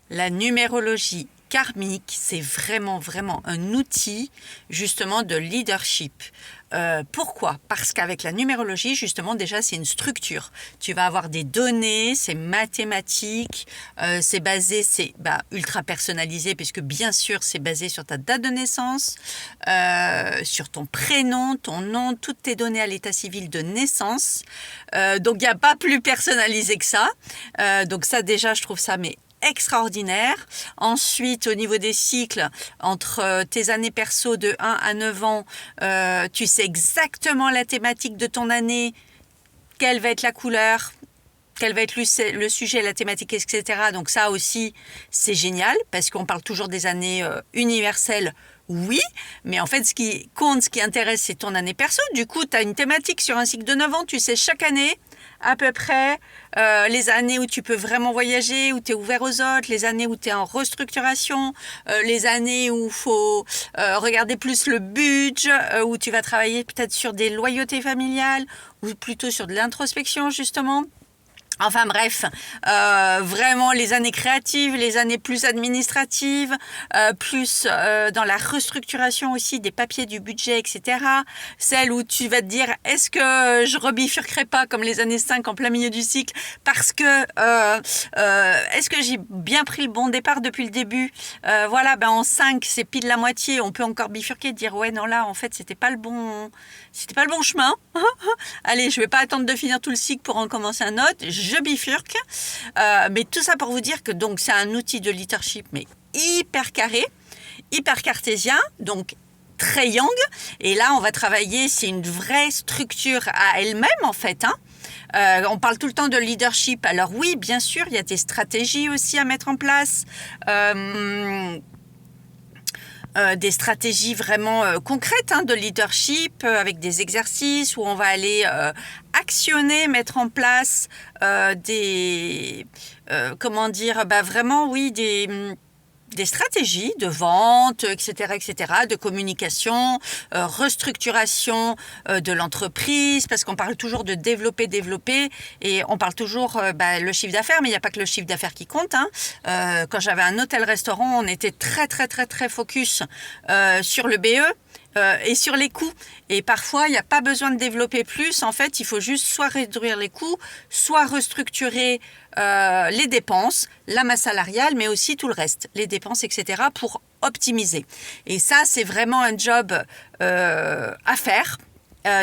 La numérologie karmique, c'est vraiment un outil justement de leadership. Pourquoi? Parce qu'avec la numérologie, justement, déjà, c'est une structure. Tu vas avoir des données, c'est mathématique, c'est basé, c'est ultra personnalisé, puisque bien sûr, c'est basé sur ta date de naissance, sur ton prénom, ton nom, toutes tes données à l'état civil de naissance. Donc, il n'y a pas plus personnalisé que ça. Donc ça, déjà, je trouve ça extraordinaire. Ensuite, au niveau des cycles, entre tes années perso de 1 à 9 ans, tu sais exactement la thématique de ton année, quelle va être la couleur, quel va être le sujet, la thématique, etc. Donc ça aussi, c'est génial, parce qu'on parle toujours des années universelles. Oui, mais en fait, ce qui compte, ce qui intéresse, c'est ton année perso. Du coup, tu as une thématique sur un cycle de 9 ans, tu sais chaque année à peu près les années où tu peux vraiment voyager, où tu es ouvert aux autres, les années où tu es en restructuration, les années où il faut regarder plus le budget, où tu vas travailler peut-être sur des loyautés familiales ou plutôt sur de l'introspection justement. Enfin bref, vraiment les années créatives, les années plus administratives, plus dans la restructuration aussi des papiers du budget, etc. Celles où tu vas te dire, est-ce que je rebifurquerai pas comme les années 5 en plein milieu du cycle parce que est-ce que j'ai bien pris le bon départ depuis le début? Voilà, en 5, c'est pile la moitié, on peut encore bifurquer, dire ouais non là en fait c'était pas le bon chemin. Allez, je vais pas attendre de finir tout le cycle pour en commencer un autre. Je bifurque. Mais tout ça pour vous dire que donc c'est un outil de leadership, mais hyper carré, hyper cartésien, donc très yang. Et là, on va travailler, c'est une vraie structure à elle-même en fait. On parle tout le temps de leadership. Alors oui, bien sûr, il y a des stratégies aussi à mettre en place. Des stratégies vraiment concrètes de leadership avec des exercices où on va aller actionner, mettre en place des vraiment oui des stratégies de vente, etc., de communication, restructuration de l'entreprise, parce qu'on parle toujours de développer, et on parle toujours le chiffre d'affaires, mais il n'y a pas que le chiffre d'affaires qui compte. Quand j'avais un hôtel-restaurant, on était très focus sur le BE. Et sur les coûts. Et parfois, il n'y a pas besoin de développer plus. En fait, il faut juste soit réduire les coûts, soit restructurer les dépenses, la masse salariale, mais aussi tout le reste, les dépenses, etc., pour optimiser. Et ça, c'est vraiment un job à faire.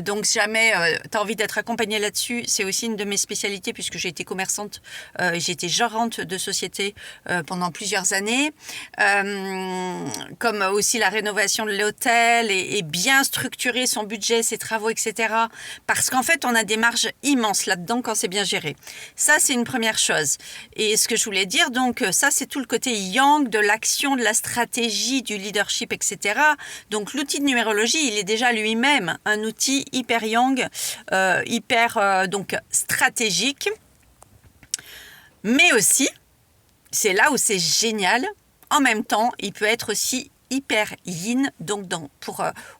Donc si jamais tu as envie d'être accompagnée là-dessus, c'est aussi une de mes spécialités puisque j'ai été commerçante, j'ai été gérante de société pendant plusieurs années, comme aussi la rénovation de l'hôtel et bien structurer son budget, ses travaux, etc. Parce qu'en fait, on a des marges immenses là-dedans quand c'est bien géré. Ça, c'est une première chose. Et ce que je voulais dire, donc ça, c'est tout le côté yang de l'action, de la stratégie, du leadership, etc. Donc l'outil de numérologie, il est déjà lui-même un outil hyper yang, donc stratégique, mais aussi, c'est là où c'est génial, en même temps, il peut être aussi hyper yin, donc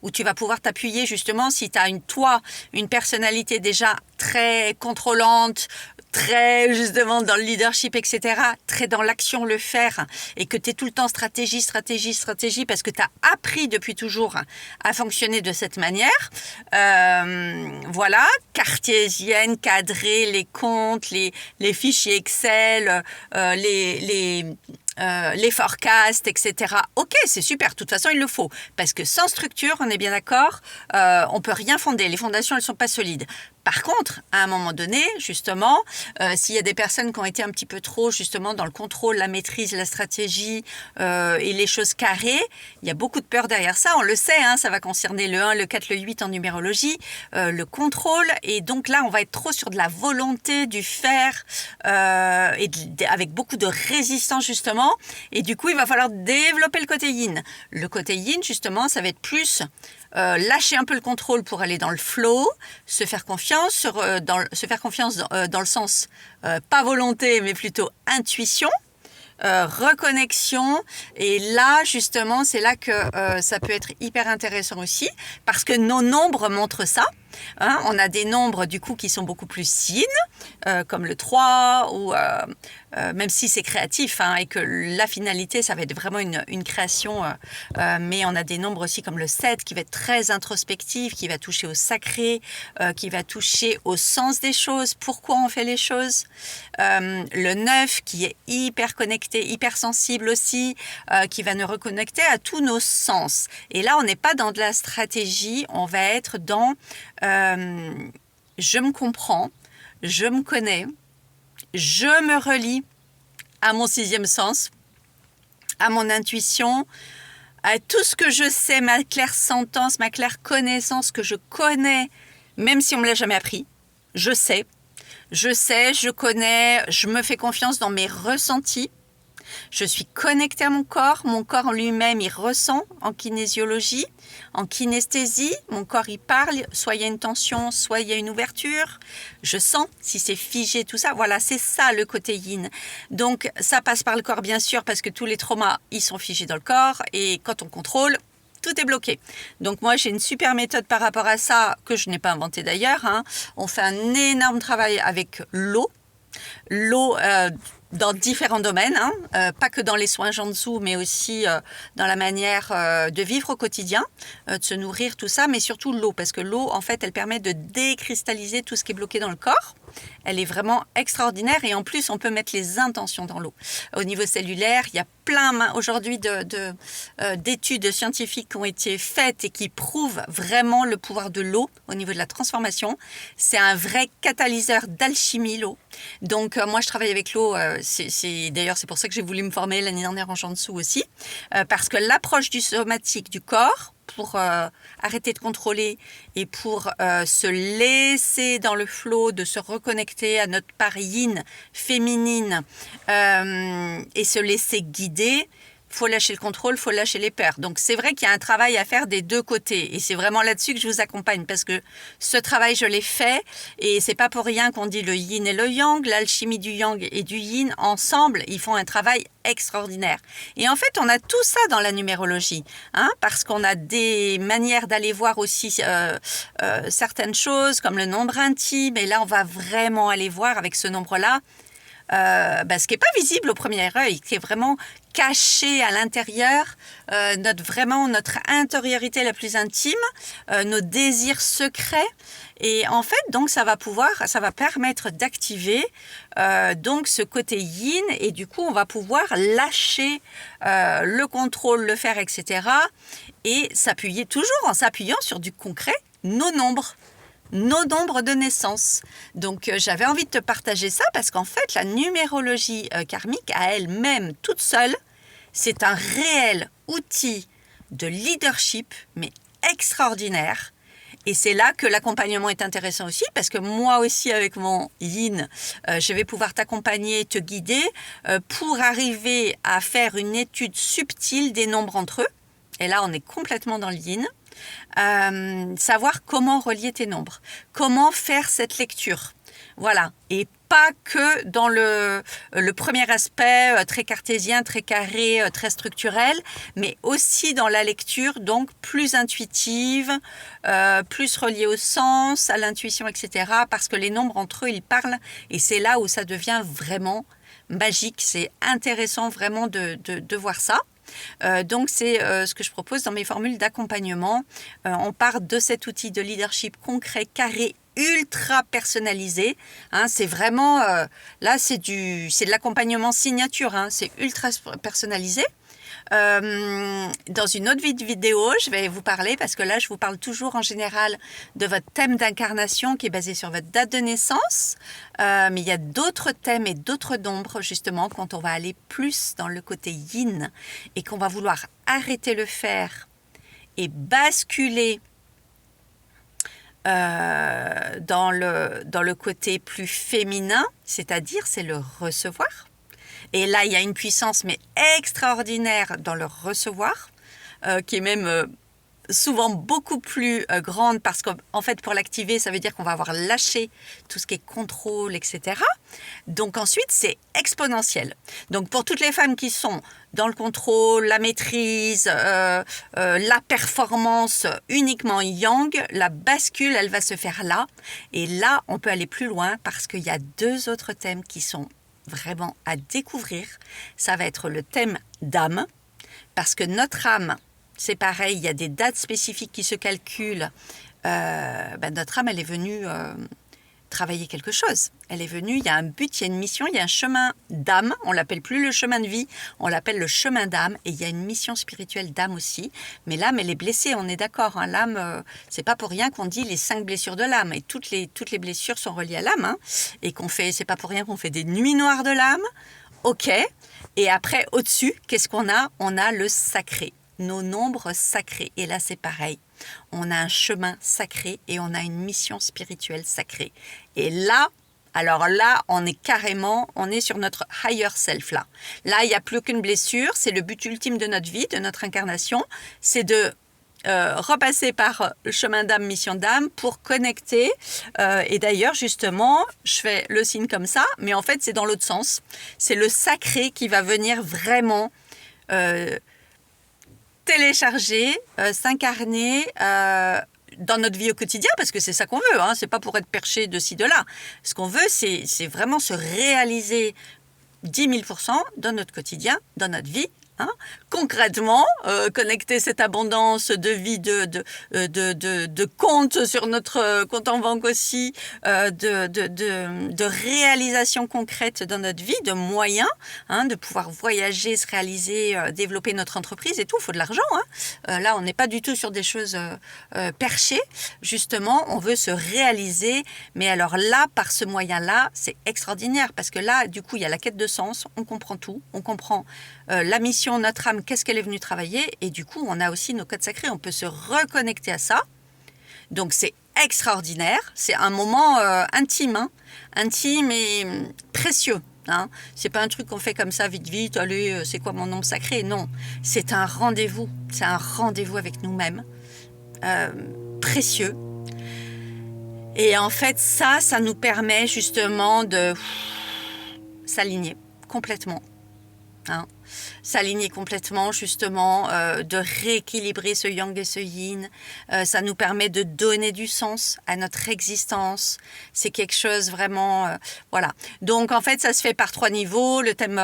où tu vas pouvoir t'appuyer justement si tu as une personnalité déjà très contrôlante, très justement dans le leadership, etc., très dans l'action, le faire, et que tu es tout le temps stratégie, parce que tu as appris depuis toujours à fonctionner de cette manière. Voilà, cartésienne, cadrée, les comptes, les fichiers Excel, les forecasts, etc. Ok, c'est super, de toute façon, il le faut. Parce que sans structure, on est bien d'accord, on ne peut rien fonder. Les fondations, elles ne sont pas solides. Par contre, à un moment donné, justement, s'il y a des personnes qui ont été un petit peu trop, justement, dans le contrôle, la maîtrise, la stratégie et les choses carrées, il y a beaucoup de peur derrière ça. On le sait, ça va concerner le 1, le 4, le 8 en numérologie, le contrôle. Et donc là, on va être trop sur de la volonté, du faire, avec beaucoup de résistance, justement. Et du coup, il va falloir développer le côté yin. Le côté yin, justement, ça va être plus lâcher un peu le contrôle pour aller dans le flow, se faire confiance, dans le sens pas volonté, mais plutôt intuition, reconnexion. Et là, justement, c'est là que ça peut être hyper intéressant aussi, parce que nos nombres montrent ça. Hein, on a des nombres du coup qui sont beaucoup plus yin, comme le 3, ou même si c'est créatif, hein, et que la finalité, ça va être vraiment une création, mais on a des nombres aussi comme le 7 qui va être très introspectif, qui va toucher au sacré, qui va toucher au sens des choses, pourquoi on fait les choses. Le 9 qui est hyper connecté, hyper sensible aussi, qui va nous reconnecter à tous nos sens. Et là, on n'est pas dans de la stratégie, on va être dans je me comprends, je me connais, je me relie à mon 6e sens, à mon intuition, à tout ce que je sais, ma clairsentence, ma claire connaissance que je connais, même si on ne me l'a jamais appris. Je sais, je connais, je me fais confiance dans mes ressentis. Je suis connectée à mon corps en lui-même, il ressent en kinésiologie, en kinesthésie, mon corps il parle, soit il y a une tension, soit il y a une ouverture, je sens si c'est figé, tout ça, voilà, c'est ça le côté yin. Donc ça passe par le corps bien sûr, parce que tous les traumas, ils sont figés dans le corps, et quand on contrôle, tout est bloqué. Donc moi j'ai une super méthode par rapport à ça, que je n'ai pas inventée d'ailleurs, hein. On fait un énorme travail avec l'eau, dans différents domaines, hein, pas que dans les soins Jansu, mais aussi dans la manière de vivre au quotidien, de se nourrir, tout ça, mais surtout l'eau, parce que l'eau, en fait, elle permet de décristalliser tout ce qui est bloqué dans le corps. Elle est vraiment extraordinaire et en plus, on peut mettre les intentions dans l'eau. Au niveau cellulaire, il y a plein aujourd'hui d'études scientifiques qui ont été faites et qui prouvent vraiment le pouvoir de l'eau au niveau de la transformation. C'est un vrai catalyseur d'alchimie, l'eau. Donc, moi, je travaille avec l'eau. D'ailleurs, c'est pour ça que j'ai voulu me former l'année dernière en Jansu aussi, parce que l'approche du somatique du corps, pour arrêter de contrôler et pour se laisser dans le flow, de se reconnecter à notre part yin, féminine, et se laisser guider, faut lâcher le contrôle, faut lâcher les peurs. Donc c'est vrai qu'il y a un travail à faire des deux côtés et c'est vraiment là-dessus que je vous accompagne parce que ce travail je l'ai fait et c'est pas pour rien qu'on dit le yin et le yang, l'alchimie du yang et du yin ensemble, ils font un travail extraordinaire. Et en fait, on a tout ça dans la numérologie, hein, parce qu'on a des manières d'aller voir aussi certaines choses comme le nombre intime et là on va vraiment aller voir avec ce nombre-là ce qui n'est pas visible au premier œil, qui est vraiment caché à l'intérieur, notre intériorité la plus intime, nos désirs secrets. Et en fait, donc, ça va permettre d'activer donc ce côté yin et du coup, on va pouvoir lâcher le contrôle, le faire, etc. Et s'appuyer, toujours en s'appuyant sur du concret, nos nombres de naissance. Donc, j'avais envie de te partager ça parce qu'en fait, la numérologie karmique à elle-même, toute seule, c'est un réel outil de leadership, mais extraordinaire. Et c'est là que l'accompagnement est intéressant aussi parce que moi aussi, avec mon yin, je vais pouvoir t'accompagner, te guider pour arriver à faire une étude subtile des nombres entre eux. Et là, on est complètement dans le yin. Savoir comment relier tes nombres, comment faire cette lecture, voilà, et pas que dans le premier aspect très cartésien, très carré, très structurel, mais aussi dans la lecture donc plus intuitive, plus reliée au sens, à l'intuition, etc. Parce que les nombres entre eux, ils parlent et c'est là où ça devient vraiment magique, c'est intéressant vraiment de voir ça. Donc c'est ce que je propose dans mes formules d'accompagnement. On part de cet outil de leadership concret, carré, ultra personnalisé. Hein, c'est vraiment là c'est de l'accompagnement signature. Hein, c'est ultra personnalisé. Dans une autre vidéo, je vais vous parler, parce que là, je vous parle toujours en général de votre thème d'incarnation qui est basé sur votre date de naissance. Mais il y a d'autres thèmes et d'autres nombres, justement, quand on va aller plus dans le côté yin et qu'on va vouloir arrêter le faire et basculer dans le côté plus féminin, c'est-à-dire c'est le recevoir. Et là, il y a une puissance mais extraordinaire dans le recevoir, qui est même souvent beaucoup plus grande parce qu'en fait, pour l'activer, ça veut dire qu'on va avoir lâché tout ce qui est contrôle, etc. Donc ensuite, c'est exponentiel. Donc pour toutes les femmes qui sont dans le contrôle, la maîtrise, la performance uniquement yang, la bascule, elle va se faire là. Et là, on peut aller plus loin parce qu'il y a 2 autres thèmes qui sont vraiment à découvrir. Ça va être le thème d'âme, parce que notre âme, c'est pareil, il y a des dates spécifiques qui se calculent. Notre âme, elle est venue travailler quelque chose. Elle est venue, il y a un but, il y a une mission, il y a un chemin d'âme. On l'appelle plus le chemin de vie, on l'appelle le chemin d'âme. Et il y a une mission spirituelle d'âme aussi. Mais l'âme, elle est blessée, on est d'accord. Hein. L'âme, c'est pas pour rien qu'on dit les 5 blessures de l'âme. Et toutes les blessures sont reliées à l'âme. Hein. Et c'est pas pour rien qu'on fait des nuits noires de l'âme. Ok. Et après, au-dessus, qu'est-ce qu'on a? On a le sacré. Nos nombres sacrés. Et là, c'est pareil. On a un chemin sacré et on a une mission spirituelle sacrée. Et là, alors là, on est sur notre higher self là. Là, il n'y a plus aucune blessure. C'est le but ultime de notre vie, de notre incarnation. C'est de repasser par le chemin d'âme, mission d'âme pour connecter. Et d'ailleurs, justement, je fais le signe comme ça, mais en fait, c'est dans l'autre sens. C'est le sacré qui va venir vraiment télécharger, s'incarner dans notre vie au quotidien, parce que c'est ça qu'on veut, hein, c'est pas pour être perché de ci, de là. Ce qu'on veut, c'est vraiment se réaliser 10 000% dans notre quotidien, dans notre vie. Hein, concrètement, connecter cette abondance de vie, de compte sur notre compte en banque aussi, de réalisation concrète dans notre vie, de moyens, hein, de pouvoir voyager, se réaliser, développer notre entreprise et tout. Il faut de l'argent. Hein. Là, on n'est pas du tout sur des choses perchées. Justement, on veut se réaliser. Mais alors là, par ce moyen-là, c'est extraordinaire parce que là, du coup, il y a la quête de sens. On comprend tout. On comprend la mission, notre âme, qu'est-ce qu'elle est venue travailler, et du coup, on a aussi nos codes sacrés, on peut se reconnecter à ça. Donc, c'est extraordinaire, c'est un moment intime, hein, intime et précieux. Hein. C'est pas un truc qu'on fait comme ça, vite, allez, c'est quoi mon nom sacré? Non, c'est un rendez-vous avec nous-mêmes, précieux. Et en fait, ça nous permet justement de s'aligner complètement. Hein. S'aligner complètement, justement, de rééquilibrer ce yang et ce yin. Ça nous permet de donner du sens à notre existence. C'est quelque chose vraiment... voilà. Donc, en fait, ça se fait par 3 niveaux. Le thème,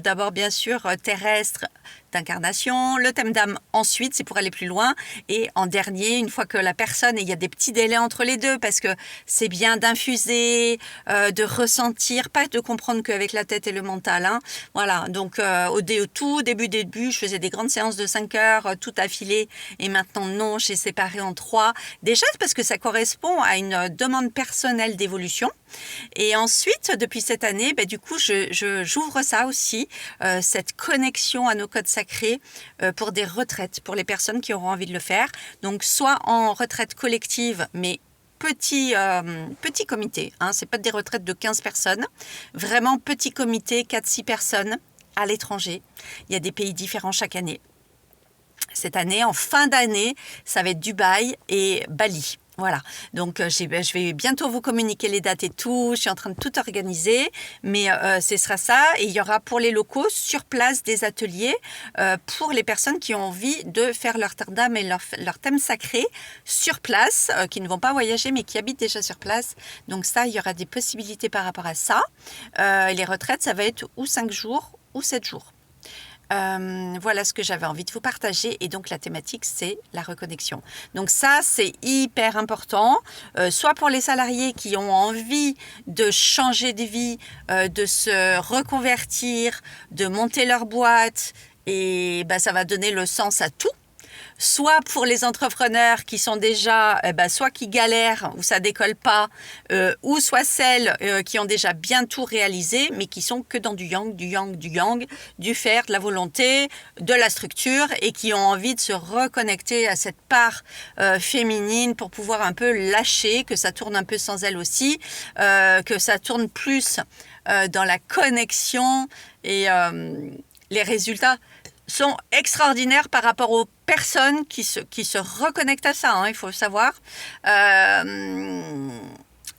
d'abord, bien sûr, terrestre, d'incarnation. Le thème d'âme, ensuite, c'est pour aller plus loin. Et en dernier, une fois que la personne... Et il y a des petits délais entre les deux, parce que c'est bien d'infuser, de ressentir, pas de comprendre qu'avec la tête et le mental. Hein. Voilà. Donc, au tout début, je faisais des grandes séances de 5 heures, tout affilé. Et maintenant, non, j'ai séparé en 3. Déjà, parce que ça correspond à une demande personnelle d'évolution. Et ensuite, depuis cette année, du coup, j'ouvre ça aussi, cette connexion à nos codes sacrés pour des retraites, pour les personnes qui auront envie de le faire. Donc, soit en retraite collective, mais petit comité. Hein, c'est pas des retraites de 15 personnes. Vraiment petit comité, 4-6 personnes à l'étranger. Il y a des pays différents chaque année. Cette année, en fin d'année, ça va être Dubaï et Bali. Voilà, donc je vais bientôt vous communiquer les dates et tout, je suis en train de tout organiser, mais ce sera ça, et il y aura pour les locaux sur place des ateliers pour les personnes qui ont envie de faire leur terre d'âme et leur thème sacré sur place, qui ne vont pas voyager mais qui habitent déjà sur place. Donc ça, il y aura des possibilités par rapport à ça. Les retraites, ça va être ou 5 jours ou 7 jours. Voilà ce que j'avais envie de vous partager, et donc la thématique, c'est la reconnexion. Donc ça, c'est hyper important, soit pour les salariés qui ont envie de changer de vie, de se reconvertir, de monter leur boîte, et ça va donner le sens à tout. Soit pour les entrepreneurs qui sont déjà, soit qui galèrent ou ça décolle pas, ou soit celles qui ont déjà bien tout réalisé, mais qui sont que dans du yang, du faire, de la volonté, de la structure, et qui ont envie de se reconnecter à cette part féminine pour pouvoir un peu lâcher, que ça tourne un peu sans elle aussi, que ça tourne plus dans la connexion, et les résultats sont extraordinaires par rapport aux personnes qui se reconnectent à ça, hein, il faut le savoir.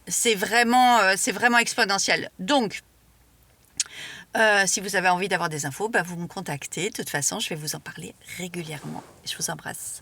C'est vraiment exponentiel. Donc, si vous avez envie d'avoir des infos, vous me contactez. De toute façon, je vais vous en parler régulièrement. Je vous embrasse.